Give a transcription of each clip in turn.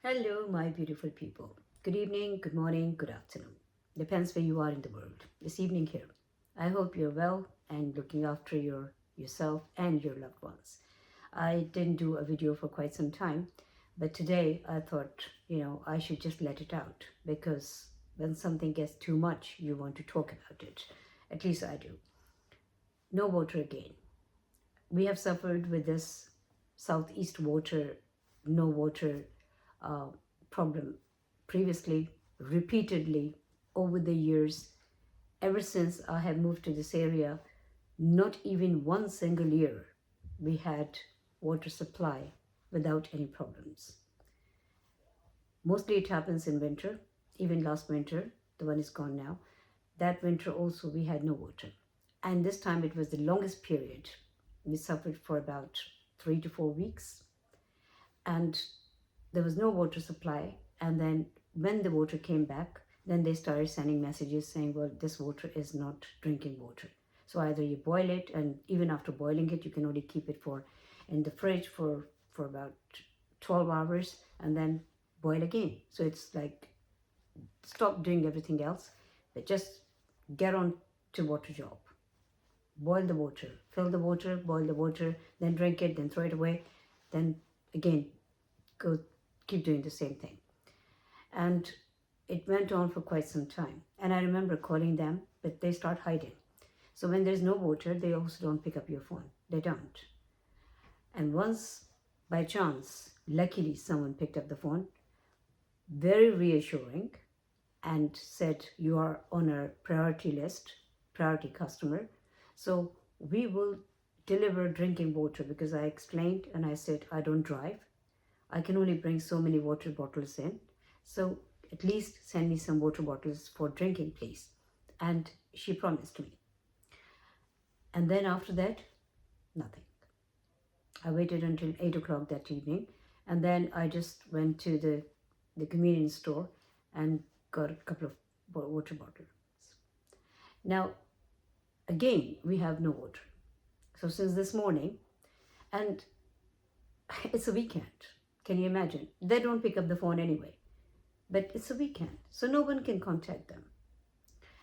Hello, my beautiful people. Good evening, good morning, good afternoon. Depends where you are in the world. This evening here. I hope you're well and looking after yourself and your loved ones. I didn't do a video for quite some time, but today I thought, I should just let it out because when something gets too much, you want to talk about it. At least I do. No water again. We have suffered with this southeast water, no water uh, problem previously, repeatedly over the years. Ever since I have moved to this area, not even one single year we had water supply without any problems. Mostly it happens in winter. Even last winter, the one is gone now, that winter also we had no water. And this time it was the longest period. We suffered for about 3 to 4 weeks, and there was no water supply. And then when the water came back, then they started sending messages saying, well, this water is not drinking water. So either you boil it, and even after boiling it, you can only keep it for in the fridge for about 12 hours and then boil again. So it's like stop doing everything else, but just get on to water job. Boil the water, fill the water, boil the water, then drink it, then throw it away, then again go keep doing the same thing. And it went on for quite some time. And I remember calling them, but they start hiding. So when there's no water, they also don't pick up your phone. They don't. And once, by chance, luckily someone picked up the phone, very reassuring, and said, you are on a priority list, priority customer. So we will deliver drinking water, because I explained and I said, I don't drive. I can only bring so many water bottles in. So at least send me some water bottles for drinking, please. And she promised me. And then after that, nothing. I waited until 8 o'clock that evening. And then I just went to the convenience store and got a couple of water bottles. Now, again, we have no water. So since this morning, and it's a weekend. Can you imagine? They don't pick up the phone anyway. But it's a weekend, so no one can contact them.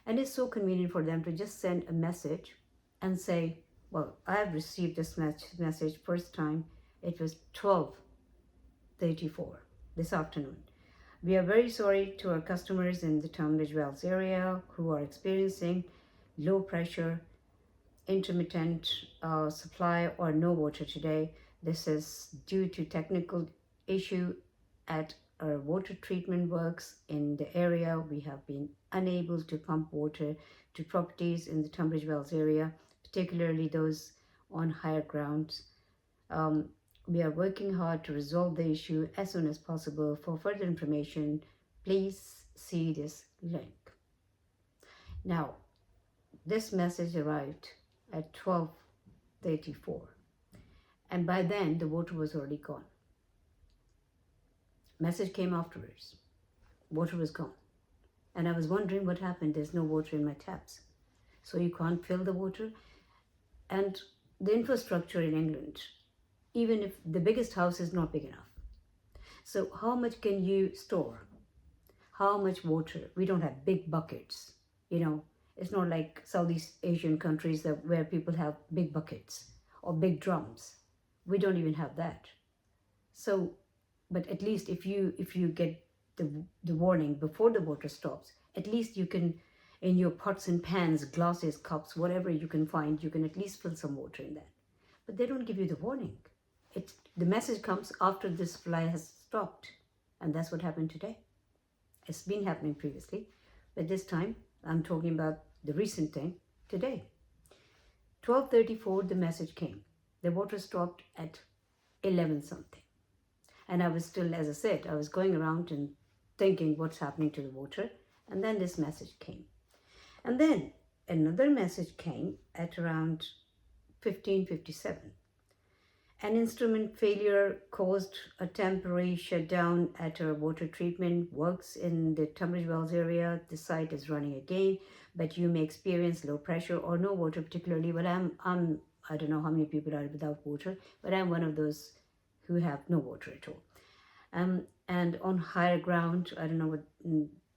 And it's so convenient for them to just send a message and say, well, I have received this message first time. It was 12:34 this afternoon. We are very sorry to our customers in the Tunbridge Wells area who are experiencing low pressure, intermittent supply or no water today. This is due to technical issue at our water treatment works in the area. We have been unable to pump water to properties in the Tunbridge Wells area, particularly those on higher grounds. We are working hard to resolve the issue as soon as possible. For further information, please see this link. Now, this message arrived at 12:34, and by then the water was already gone. Message came afterwards. Water was gone. And I was wondering what happened. There's no water in my taps. So you can't fill the water. And the infrastructure in England, even if the biggest house is not big enough. So how much can you store? How much water? We don't have big buckets. It's not like Southeast Asian countries where people have big buckets or big drums. We don't even have that. So, but at least if you get the warning before the water stops, at least you can, in your pots and pans, glasses, cups, whatever you can find, you can at least fill some water in that. But they don't give you the warning. The message comes after the supply has stopped. And that's what happened today. It's been happening previously, but this time I'm talking about the recent thing today. 12:34, the message came. The water stopped at 11 something. And I was still, as I said, I was going around and thinking what's happening to the water. And then this message came. And then another message came at around 15:57. An instrument failure caused a temporary shutdown at our water treatment works in the Tunbridge Wells area. The site is running again, but you may experience low pressure or no water particularly. But I don't know how many people are without water, but I'm one of those who have no water at all. and on higher ground, I don't know what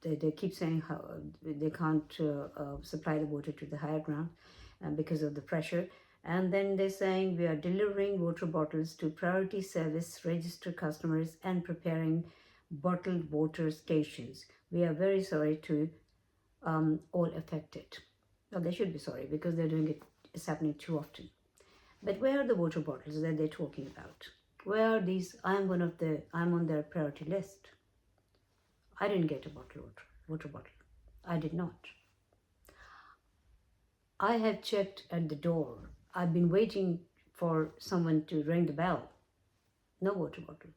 they keep saying, how they can't supply the water to the higher ground because of the pressure. And then they're saying we are delivering water bottles to priority service registered customers and preparing bottled water stations. We are very sorry to all affected. Well, they should be sorry because they're doing it. It's happening too often. But where are the water bottles that they're talking about? Where are these? I'm on their priority list. I didn't get a water bottle. I did not. I have checked at the door. I've been waiting for someone to ring the bell. No water bottle.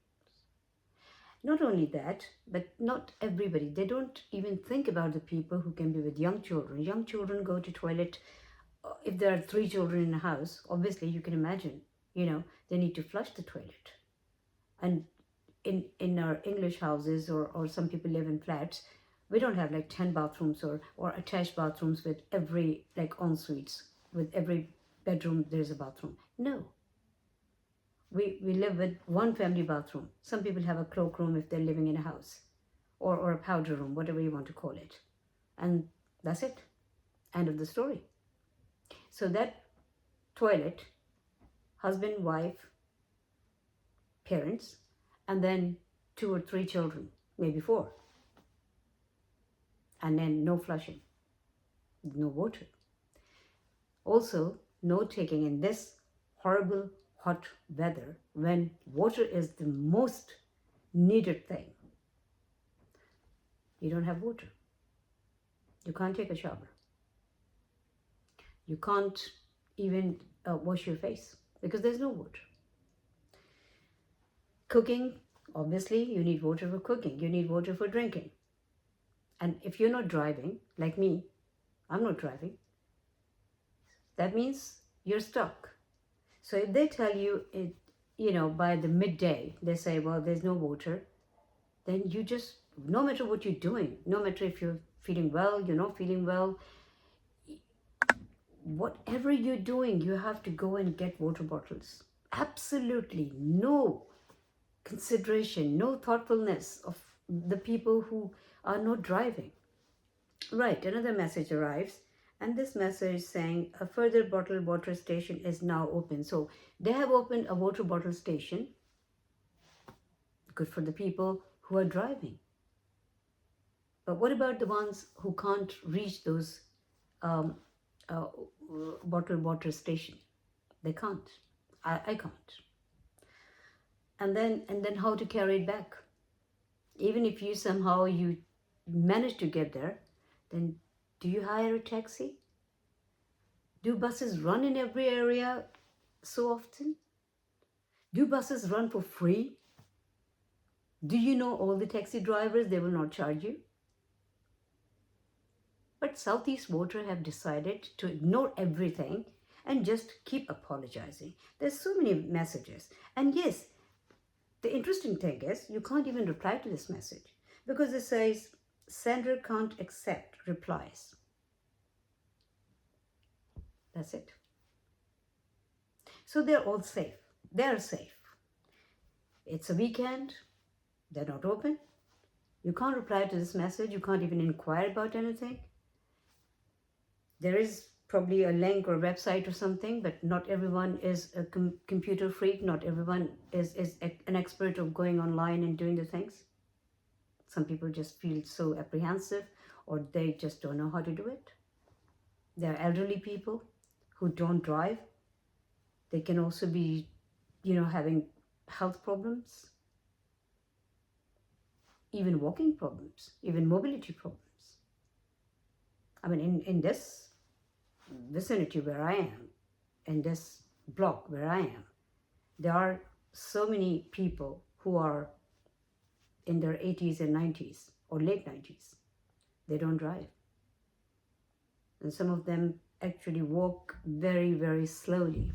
Not only that, but not everybody. They don't even think about the people who can be with young children. Young children go to toilet. If there are 3 children in a house, obviously you can imagine, they need to flush the toilet. And in our English houses, or some people live in flats, we don't have like 10 bathrooms or attached bathrooms with every, like en suites. With every bedroom there's a bathroom. No. We live with one family bathroom. Some people have a cloakroom if they're living in a house, or a powder room, whatever you want to call it. And that's it. End of the story. So that toilet, husband, wife, parents, and then 2 or 3 children, maybe 4. And then no flushing, no water. Also, no taking in this horrible hot weather when water is the most needed thing. You don't have water. You can't take a shower. You can't even wash your face because there's no water. Cooking, obviously, you need water for cooking. You need water for drinking. And if you're not driving, like me, I'm not driving, that means you're stuck. So if they tell you, by the midday, they say, well, there's no water, then you just, no matter what you're doing, no matter if you're feeling well, you're not feeling well, whatever you're doing, you have to go and get water bottles. Absolutely no consideration, no thoughtfulness of the people who are not driving. Right, another message arrives, and this message saying a further bottled water station is now open. So they have opened a water bottle station. Good for the people who are driving. But what about the ones who can't reach those bottled water station? They can't. I can't. And then how to carry it back? Even if you somehow you manage to get there, then do you hire a taxi? Do buses run in every area so often? Do buses run for free? Do you know all the taxi drivers, they will not charge you? But Southeast Water have decided to ignore everything and just keep apologizing. There's so many messages. And yes, the interesting thing is you can't even reply to this message because it says sender can't accept replies. That's it. So they're all safe. They're safe. It's a weekend. They're not open. You can't reply to this message. You can't even inquire about anything. There is probably a link or website or something, but not everyone is a computer freak. Not everyone is an expert of going online and doing the things. Some people just feel so apprehensive, or they just don't know how to do it. There are elderly people who don't drive. They can also be, having health problems, even walking problems, even mobility problems. I mean, in this vicinity where I am, in this block where I am, there are so many people who are in their 80s and 90s or late 90s. They don't drive. And some of them actually walk very, very slowly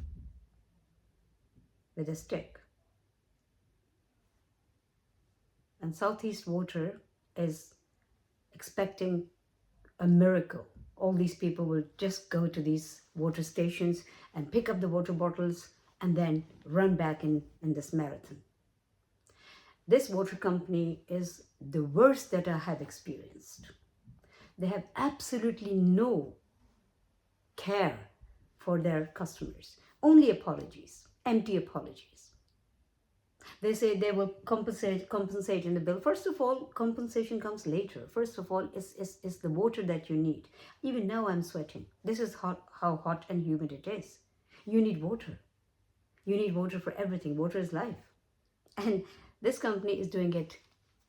with a stick. And Southeast Water is expecting a miracle. All these people will just go to these water stations and pick up the water bottles and then run back in this marathon. This water company is the worst that I have experienced. They have absolutely no care for their customers. Only apologies, empty apologies. They say they will compensate in the bill. First of all, compensation comes later. First of all, is the water that you need. Even now I'm sweating. This is how hot and humid it is. You need water. You need water for everything. Water is life. And this company is doing it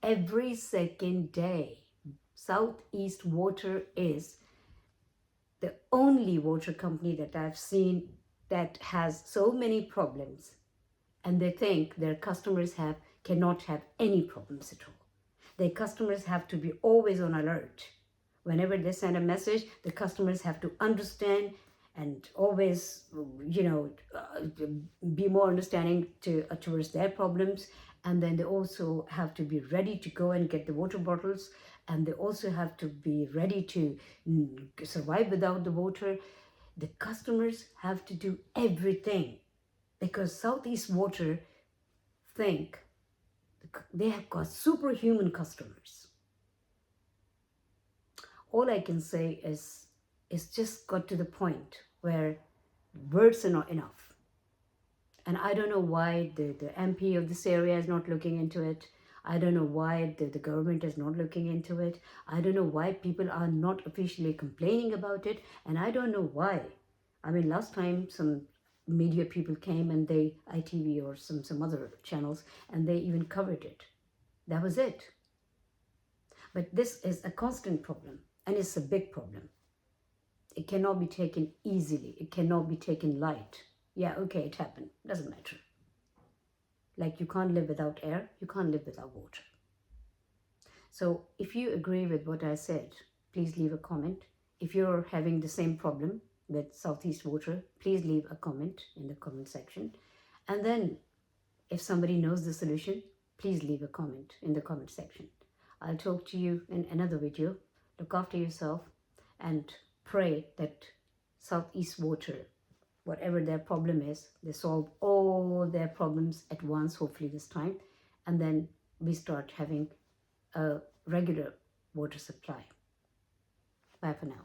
every second day. Southeast Water is the only water company that I've seen that has so many problems, and they think their customers cannot have any problems at all. Their customers have to be always on alert. Whenever they send a message, the customers have to understand and always, be more understanding towards their problems. And then they also have to be ready to go and get the water bottles, and they also have to be ready to survive without the water. The customers have to do everything because Southeast Water think they have got superhuman customers. All I can say is it's just got to the point where words are not enough. And I don't know why the MP of this area is not looking into it. I don't know why the government is not looking into it. I don't know why people are not officially complaining about it. And I don't know why. I mean, last time some media people came and they, ITV or some other channels, and they even covered it. That was it. But this is a constant problem, and it's a big problem. It cannot be taken easily. It cannot be taken light. Yeah, okay, it happened. Doesn't matter. Like you can't live without air, you can't live without water. So if you agree with what I said, please leave a comment. If you're having the same problem with Southeast Water, please leave a comment in the comment section. And then if somebody knows the solution, please leave a comment in the comment section. I'll talk to you in another video. Look after yourself and pray that Southeast Water, whatever their problem is, they solve all their problems at once, hopefully this time, and then we start having a regular water supply. Bye for now.